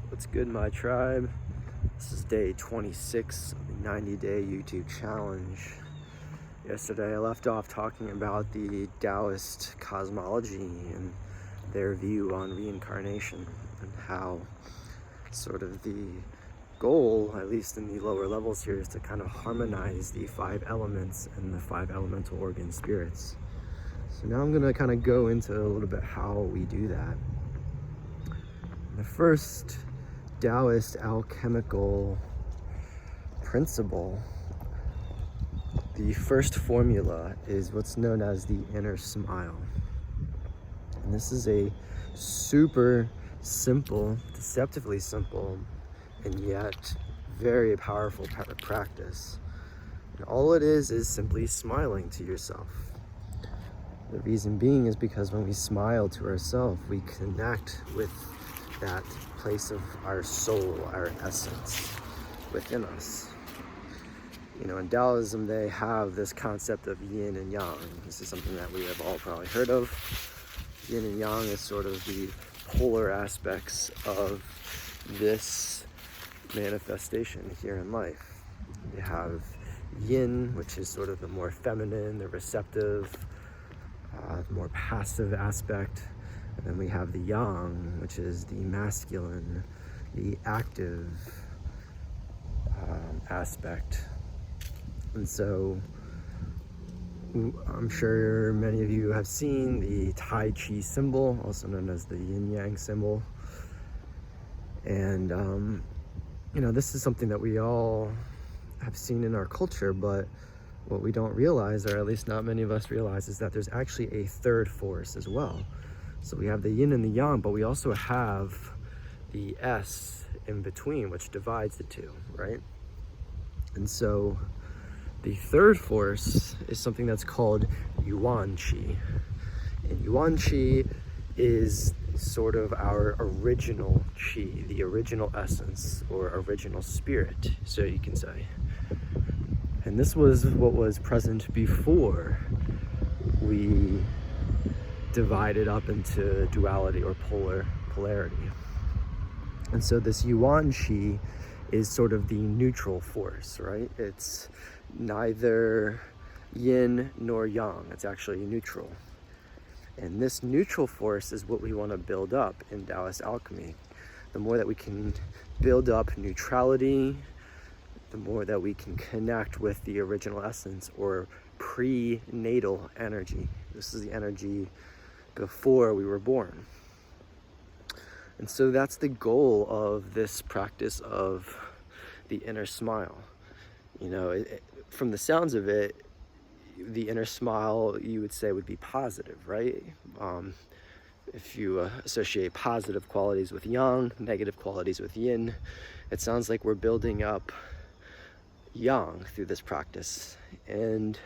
What's good, my tribe? This is day 26 of the 90-day YouTube challenge. Yesterday I left off talking about the Taoist Cosmology and their view on reincarnation and how sort of the goal, at least in the lower levels here, is to kind of harmonize the 5 elements and the 5 elemental organ spirits. So now I'm going to kind of go into a little bit how we do that. The first Taoist alchemical principle, the first formula, is what's known as the inner smile. And this is a super simple, deceptively simple, and yet very powerful practice. And all it is simply smiling to yourself. The reason being is because when we smile to ourselves, we connect with that place of our soul, our essence within us. You know, in Taoism, they have this concept of yin and yang. This is something that we have all probably heard of. Yin and yang is sort of the polar aspects of this manifestation here in life. You have yin, which is sort of the more feminine, the receptive, more passive aspect. And then we have the yang, which is the masculine, the active aspect. And so I'm sure many of you have seen the Tai Chi Symbol, also known as the yin-yang symbol. And, you know, this is something that we all have seen in our culture, but what we don't realize, or at least not many of us realize, is that there's actually a third force as well. So we have the yin and the yang, but we also have the S in between, which divides the two, right? And so the third force is something that's called Yuanchi. And Yuanchi is sort of our original chi, the original essence or original spirit, so you can say. And this was what was present before we divided up into duality or polarity. And so this Yuanchi is sort of the neutral force, right? It's neither yin nor yang. It's actually neutral. And this neutral force is what we want to build up in Taoist alchemy. The more that we can build up neutrality, the more that we can connect with the original essence or prenatal energy. This is the energy before we were born. And so that's the goal of this practice of the inner smile. You know, from the sounds of it, the inner smile, you would say, would be positive, right? If you associate positive qualities with yang, negative qualities with yin, it sounds like we're building up yang through this practice. And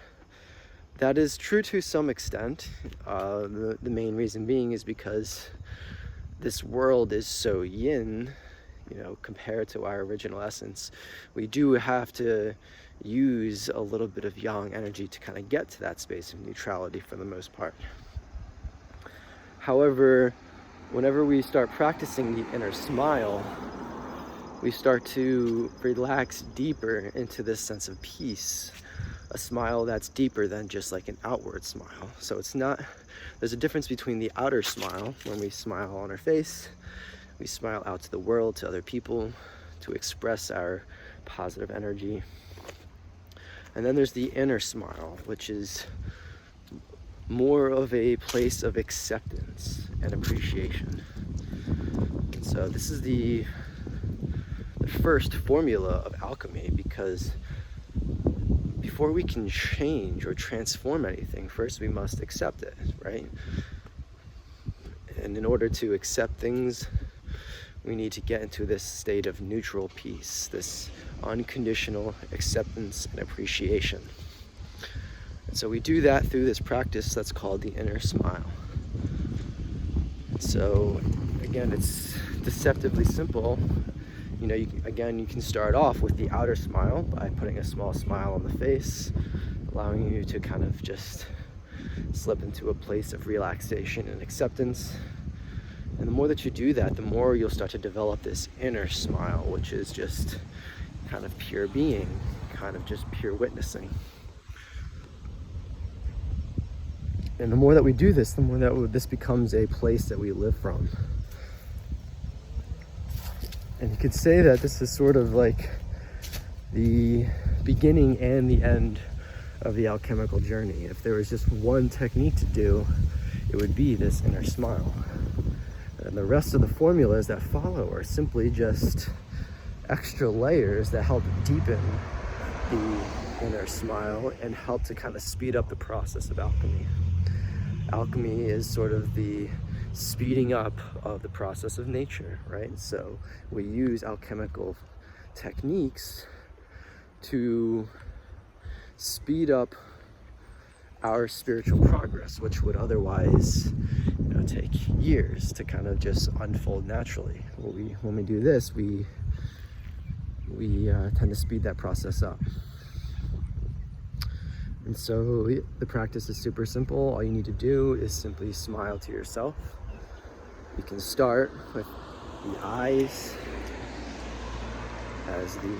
that is true to some extent. The main reason being is because this world is so yin, you know, compared to our original essence. We do have to use a little bit of yang energy to kind of get to that space of neutrality for the most part. However, whenever we start practicing the inner smile, we start to relax deeper into this sense of peace. A smile that's deeper than just like an outward smile. So it's not, there's a difference between the outer smile, when we smile on our face, we smile out to the world, to other people, to express our positive energy. And then there's the inner smile, which is more of a place of acceptance and appreciation. And so this is the first formula of alchemy, because before we can change or transform anything, first we must accept it, right? And in order to accept things, we need to get into this state of neutral peace, this unconditional acceptance and appreciation. And so we do that through this practice that's called the inner smile. So again, it's deceptively simple. You know, you can start off with the outer smile by putting a small smile on the face, allowing you to kind of just slip into a place of relaxation and acceptance. And the more that you do that, the more you'll start to develop this inner smile, which is just kind of pure being, kind of just pure witnessing. And the more that we do this, the more that this becomes a place that we live from. And you could say that this is sort of like the beginning and the end of the alchemical journey. If there was just one technique to do, it would be this inner smile. And the rest of the formulas that follow are simply just extra layers that help deepen the inner smile and help to kind of speed up the process of alchemy. Alchemy is sort of the speeding up of the process of nature, right? So we use alchemical techniques to speed up our spiritual progress, which would otherwise, take years to kind of just unfold naturally. When we do this, we tend to speed that process up. And so the practice is super simple. All you need to do is simply smile to yourself. You can start with the eyes, as the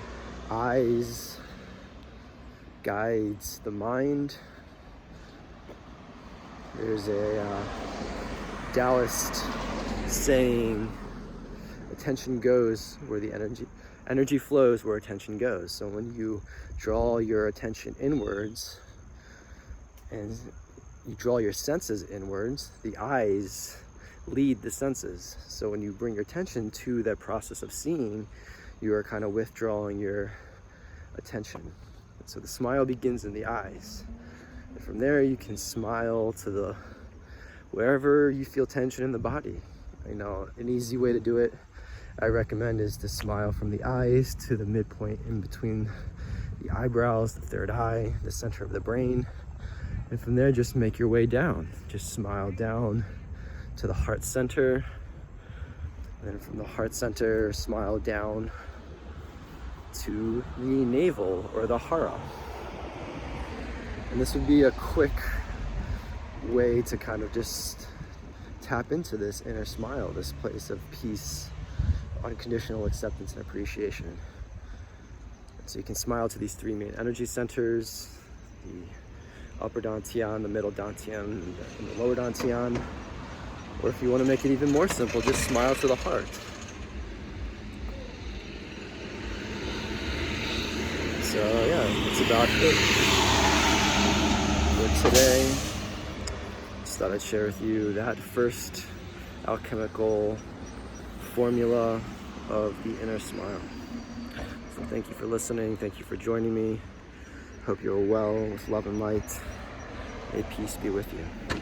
eyes guides the mind. There's a Taoist saying, attention goes where the energy flows where attention goes. So when you draw your attention inwards and you draw your senses inwards, the eyes lead the senses. So when you bring your attention to that process of seeing, you are kind of withdrawing your attention. So the smile begins in the eyes. And from there you can smile to wherever you feel tension in the body. An easy way to do it, I recommend, is to smile from the eyes to the midpoint in between the eyebrows, the third eye, the center of the brain. And from there, just make your way down. Just smile down to the heart center. And then from the heart center, smile down to the navel or the hara. And this would be a quick way to kind of just tap into this inner smile, this place of peace, unconditional acceptance and appreciation. So you can smile to these three main energy centers, the upper dantian, the middle dantian, and the lower dantian. Or if you want to make it even more simple, just smile to the heart. So yeah, that's about it for today. Just thought I'd share with you that first alchemical formula of the inner smile. So thank you for listening. Thank you for joining me. Hope you're well with love and light. May peace be with you.